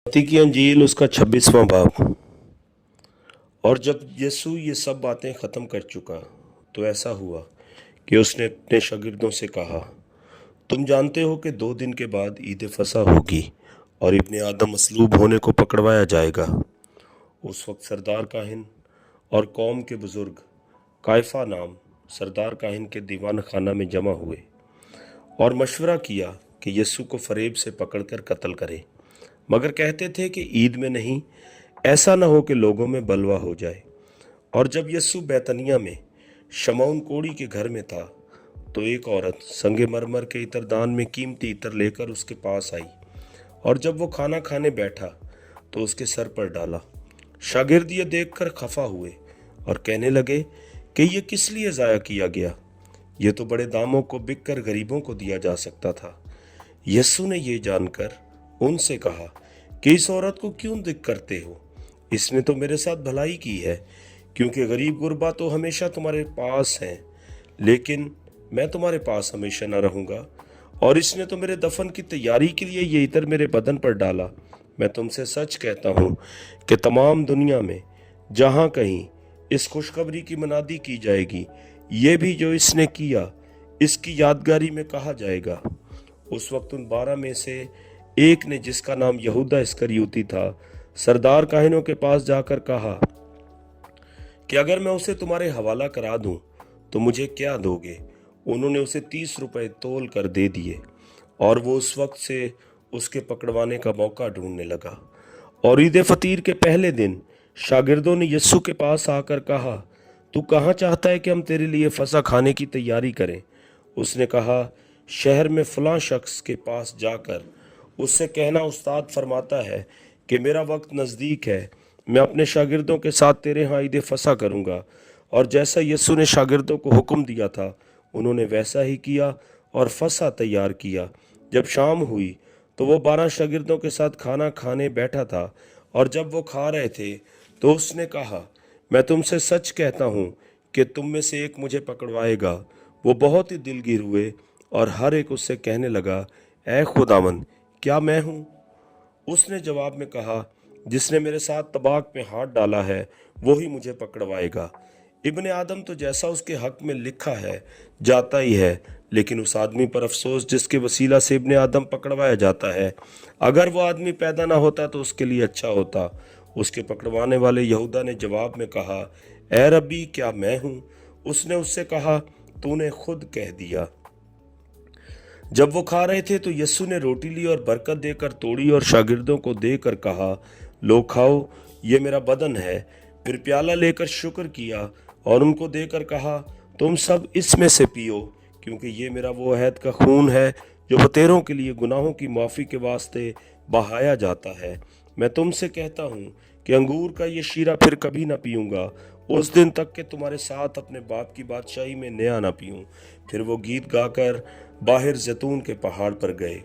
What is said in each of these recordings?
मत्ती की अंजील उसका 26वां बाब। और जब यीशु ये सब बातें ख़त्म कर चुका तो ऐसा हुआ कि उसने अपने शागिर्दों से कहा, तुम जानते हो कि 2 दिन के बाद ईद फसह होगी और इब्ने आदम मसलूब होने को पकड़वाया जाएगा। उस वक्त सरदार काहिन और कौम के बुजुर्ग कायफा नाम सरदार काहिन के दीवान खाना में जमा हुए और मशवरा किया कि यीशु को फरेब से पकड़कर कत्ल करें, मगर कहते थे कि ईद में नहीं, ऐसा न हो कि लोगों में बलवा हो जाए। और जब यीशु बैतनिया में शमौन कोढ़ी के घर में था तो एक औरत संगे मरमर के इत्रदान में कीमती इत्र लेकर उसके पास आई, और जब वो खाना खाने बैठा तो उसके सर पर डाला। शागिर्द ये देखकर खफा हुए और कहने लगे कि ये किस लिए ज़ाया किया गया, ये तो बड़े दामों को बिक कर गरीबों को दिया जा सकता था। यीशु ने ये जानकर उनसे कहा कि इस औरत को क्यों दिक करते हो, इसने तो मेरे साथ भलाई की है, क्योंकि गरीब गुरबा तो हमेशा तुम्हारे पास हैं, लेकिन मैं तुम्हारे पास हमेशा न रहूँगा। और इसने तो मेरे दफन की तैयारी के लिए ये इत्र मेरे बदन पर डाला। मैं तुमसे सच कहता हूँ कि तमाम दुनिया में जहाँ कहीं इस खुशखबरी की मनादी की जाएगी, ये भी जो इसने किया इसकी यादगारी में कहा जाएगा। उस वक्त उन 12 में से एक ने, जिसका नाम यहूदा इस्करियोती था, सरदार काहिनों के पास जाकर कहा कि अगर मैं उसे तुम्हारे हवाला करा दूं तो मुझे क्या दोगे। उन्होंने उसे 30 रुपए तोल कर दे दिए, और वो उस वक्त से उसके पकड़वाने का मौका ढूंढने लगा। और ईद फतीर के पहले दिन शागिर्दों ने यीशु के पास आकर कहा, तू कहाँ चाहता है कि हम तेरे लिए फसह खाने की तैयारी करें। उसने कहा, शहर में फलां शख्स के पास जाकर उससे कहना, उस्ताद फरमाता है कि मेरा वक्त नज़दीक है, मैं अपने शागिर्दों के साथ तेरे यहाँ ईद फसह करूँगा। और जैसा यीशु ने शागिर्दों को हुक्म दिया था उन्होंने वैसा ही किया और फसह तैयार किया। जब शाम हुई तो वो 12 शागिर्दों के साथ खाना खाने बैठा था, और जब वो खा रहे थे तो उसने कहा, मैं तुमसे सच कहता हूँ कि तुम में से एक मुझे पकड़वाएगा। वो बहुत ही दिलगीर हुए और हर एक उससे कहने लगा, ऐ खुदावन, क्या मैं हूँ? उसने जवाब में कहा, जिसने मेरे साथ तबाक में हाथ डाला है वो ही मुझे पकड़वाएगा। इब्ने आदम तो जैसा उसके हक में लिखा है जाता ही है, लेकिन उस आदमी पर अफसोस जिसके वसीला से इब्ने आदम पकड़वाया जाता है। अगर वो आदमी पैदा ना होता तो उसके लिए अच्छा होता। उसके पकड़वाने वाले यहूदा ने जवाब में कहा, ए रब्बी, क्या मैं हूँ? उसने उससे कहा, तूने खुद कह दिया। जब वो खा रहे थे तो यीशु ने रोटी ली और बरकत देकर तोड़ी और शागिर्दों को देकर कहा, लो खाओ, ये मेरा बदन है। फिर प्याला लेकर शुक्र किया और उनको देकर कहा, तुम सब इसमें से पियो, क्योंकि ये मेरा वो अहद का खून है जो बतेरों के लिए गुनाहों की माफ़ी के वास्ते बहाया जाता है। मैं तुमसे कहता हूँ कि अंगूर का ये शीरा फिर कभी ना पीऊँगा, उस दिन तक कि तुम्हारे साथ अपने बाप की बादशाही में नया ना पीऊँ। फिर वो गीत गाकर बाहर जैतून के पहाड़ पर गए।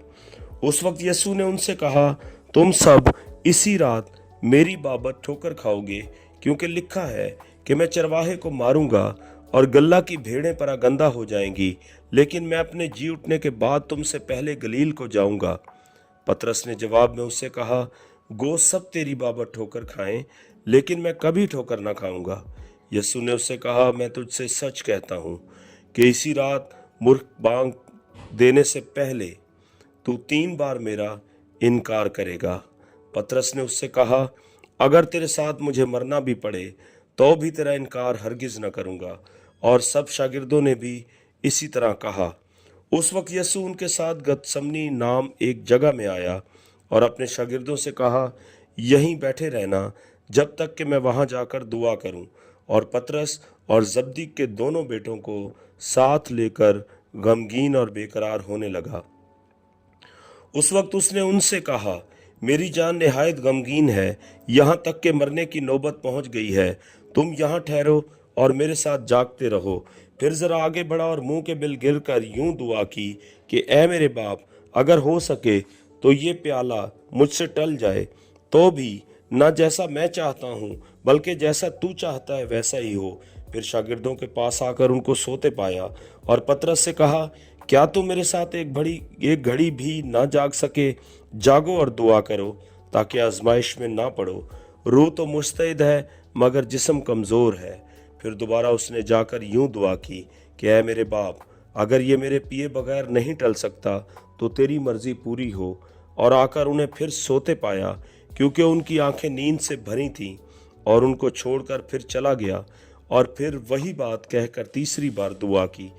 उस वक्त यीशु ने उनसे कहा, तुम सब इसी रात मेरी बाबत ठोकर खाओगे, क्योंकि लिखा है कि मैं चरवाहे को मारूंगा और गल्ला की भेड़ें परागंदा हो जाएंगी, लेकिन मैं अपने जी उठने के बाद तुमसे पहले गलील को जाऊंगा। पतरस ने जवाब में उससे कहा, गो सब तेरी बाबत ठोकर खाएं, लेकिन मैं कभी ठोकर ना खाऊंगा। यीशु ने उससे कहा, मैं तुझसे सच कहता हूँ कि इसी रात मूर्ख बांग देने से पहले तू 3 बार मेरा इनकार करेगा। पतरस ने उससे कहा, अगर तेरे साथ मुझे मरना भी पड़े तो भी तेरा इनकार हरगिज न करूंगा। और सब शागिर्दों ने भी इसी तरह कहा। उस वक्त यीशु उनके साथ गतसमनी नाम एक जगह में आया और अपने शागिर्दों से कहा, यहीं बैठे रहना जब तक कि मैं वहां जाकर दुआ करूं। और पतरस और जब्दी के दोनों बेटों को साथ लेकर गमगीन और बेकरार होने लगा। उस वक्त उसने उनसे कहा, मेरी जान निहायत गमगीन है, यहाँ तक कि मरने की नौबत पहुँच गई है। तुम यहाँ ठहरो और मेरे साथ जागते रहो। फिर ज़रा आगे बढ़ा और मुंह के बिल गिर कर यूं दुआ की कि ए मेरे बाप, अगर हो सके तो ये प्याला मुझसे टल जाए, तो भी ना जैसा मैं चाहता हूँ बल्कि जैसा तू चाहता है वैसा ही हो। फिर शागिर्दों के पास आकर उनको सोते पाया और पतरस से कहा, क्या तुम मेरे साथ एक घड़ी भी ना जाग सके? जागो और दुआ करो ताकि आजमाइश में ना पड़ो। रूह तो मुस्तैद है मगर जिस्म कमज़ोर है। फिर दोबारा उसने जाकर यूं दुआ की कि ऐ मेरे बाप, अगर ये मेरे पिए बगैर नहीं टल सकता तो तेरी मर्जी पूरी हो। और आकर उन्हें फिर सोते पाया, क्योंकि उनकी आंखें नींद से भरी थीं, और उनको छोड़कर फिर चला गया और फिर वही बात कहकर तीसरी बार दुआ की।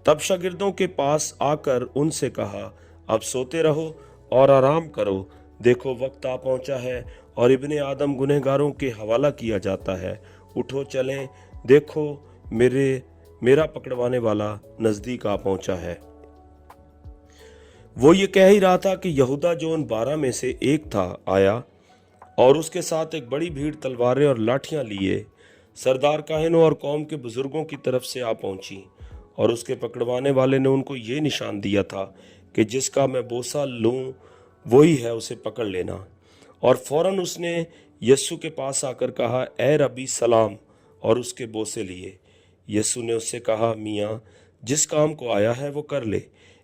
तब शागिर्दों के पास आकर उनसे कहा, अब सोते रहो और आराम करो। देखो वक्त आ पहुंचा है और इब्ने आदम गुनहगारों के हवाला किया जाता है। उठो चलें, देखो मेरा पकड़वाने वाला नजदीक आ पहुंचा है। वो ये कह ही रहा था कि यहूदा, जो उन 12 में से एक था, आया और उसके साथ एक बड़ी भीड़ तलवारें और लाठियां लिए सरदार काहिनों और कौम के बुजुर्गों की तरफ से आ पहुंची। और उसके पकड़वाने वाले ने उनको ये निशान दिया था कि जिसका मैं बोसा लूं वही है, उसे पकड़ लेना। और फौरन उसने यस्सु के पास आकर कहा, ए रबी सलाम, और उसके बोसे लिए। यस्सु ने उससे कहा, मियाँ, जिस काम को आया है वो कर ले।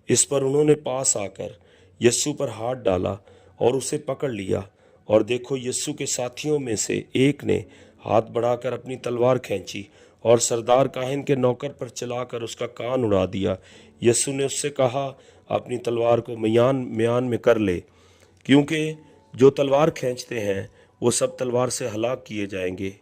इस पर उन्होंने पास आकर यस्सु पर हाथ डाला और उसे पकड़ लिया। और देखो, यस्सु के साथियों में से एक ने हाथ बढ़ाकर अपनी तलवार खींची और सरदार काहिन के नौकर पर चलाकर उसका कान उड़ा दिया। यस्सु ने उससे कहा, अपनी तलवार को म्यान में कर ले, क्योंकि जो तलवार खींचते हैं वो सब तलवार से हलाक किए जाएंगे।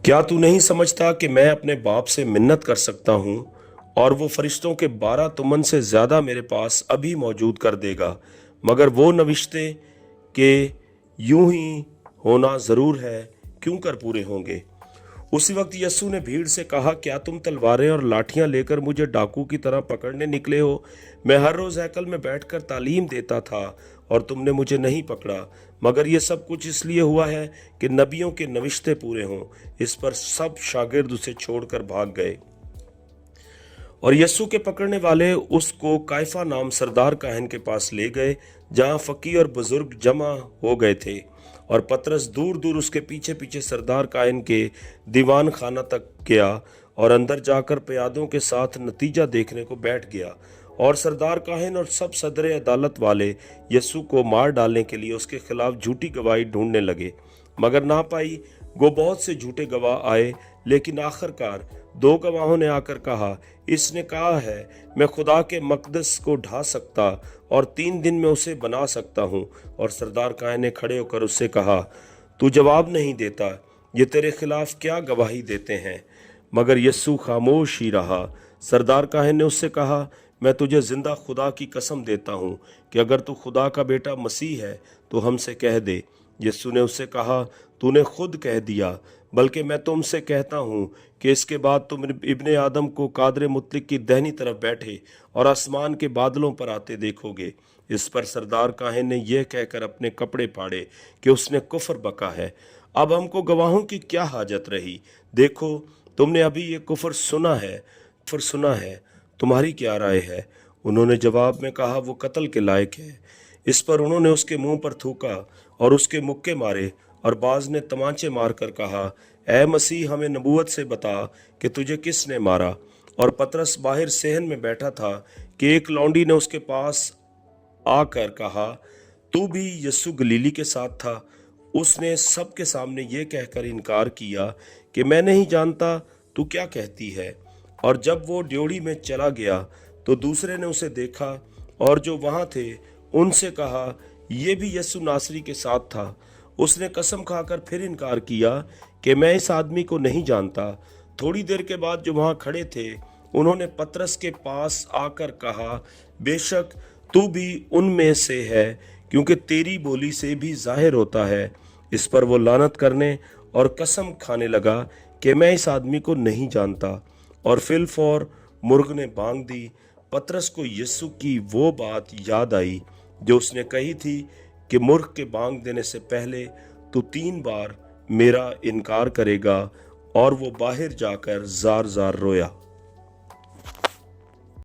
क्या तू नहीं समझता कि मैं अपने बाप से मिन्नत कर सकता हूँ और वो फरिश्तों के 12 तुमन से ज्यादा मेरे पास अभी मौजूद कर देगा, मगर वो नविश्ते के यूं ही होना जरूर है, क्यों कर पूरे होंगे। उसी वक्त यस्सु ने भीड़ से कहा, क्या तुम तलवारें और लाठियां लेकर मुझे डाकू की तरह पकड़ने निकले हो? मैं हर रोज हैकल में बैठकर तालीम देता था और तुमने मुझे नहीं पकड़ा, मगर यह सब कुछ इसलिए हुआ है कि नबियों के नविश्ते पूरे हों। इस पर सब शागिर्द उसे छोड़कर भाग गए। और यस्सु के पकड़ने वाले उसको कायफा नाम सरदार काहिन के पास ले गए, जहां फकीह और बुजुर्ग जमा हो गए थे। और पतरस दूर दूर उसके पीछे पीछे सरदार काहिन के दीवान खाना तक गया और अंदर जाकर प्यादों के साथ नतीजा देखने को बैठ गया। और सरदार काहिन और सब सदर अदालत वाले यस्सु को मार डालने के लिए उसके खिलाफ झूठी गवाही ढूंढने लगे, मगर ना पाई। गो बहुत से झूठे गवाह आए, लेकिन आखिरकार 2 गवाहों ने आकर कहा, इसने कहा है, मैं खुदा के मकदस को ढा सकता और 3 दिन में उसे बना सकता हूँ। और सरदार काहिन ने खड़े होकर उससे कहा, तू जवाब नहीं देता, ये तेरे खिलाफ क्या गवाही देते हैं? मगर यस्सु खामोश ही रहा। सरदार काहिन ने उससे कहा, मैं तुझे जिंदा खुदा की कसम देता हूँ कि अगर तू खुदा का बेटा मसीह है तो हमसे कह दे। यस्सु ने उससे कहा, तूने खुद कह दिया, बल्कि मैं तुमसे कहता हूँ कि इसके बाद तुम इब्ने आदम को कादरे मुतलिक की दाहिनी तरफ बैठे और आसमान के बादलों पर आते देखोगे। इस पर सरदार काहिन ने यह कहकर अपने कपड़े फाड़े कि उसने कुफर बका है। अब हमको गवाहों की क्या हाजत रही? देखो, तुमने अभी ये कुफर सुना है, तुम्हारी क्या राय है? उन्होंने जवाब में कहा, वो कत्ल के लायक है। इस पर उन्होंने उसके मुंह पर थूका और उसके मुक्के मारे, और बाज ने तमाचे मारकर कहा, ऐ मसीह, हमें नबूवत से बता कि तुझे किसने मारा। और पतरस बाहर सेहन में बैठा था कि एक लौंडी ने उसके पास आकर कहा, तू भी यस्सु गलीली के साथ था? उसने सबके सामने ये कहकर इनकार किया कि मैं नहीं जानता, तू क्या कहती है? और जब वो ड्योढ़ी में चला गया तो दूसरे ने उसे देखा और जो वहां थे उनसे कहा, ये भी यस्सु नासरी के साथ था। उसने कसम खाकर फिर इनकार किया कि मैं इस आदमी को नहीं जानता। थोड़ी देर के बाद जो वहां खड़े थे उन्होंने पतरस के पास आकर कहा, बेशक तू भी उनमें से है, क्योंकि तेरी बोली से भी जाहिर होता है। इस पर वो लानत करने और कसम खाने लगा कि मैं इस आदमी को नहीं जानता। और फिलफौर मुर्ग ने बांग दी। पतरस को यस्सु की वो बात याद आई जो उसने कही थी कि मुर्ग के बांग देने से पहले तू 3 बार मेरा इनकार करेगा। और वो बाहर जाकर जार जार रोया।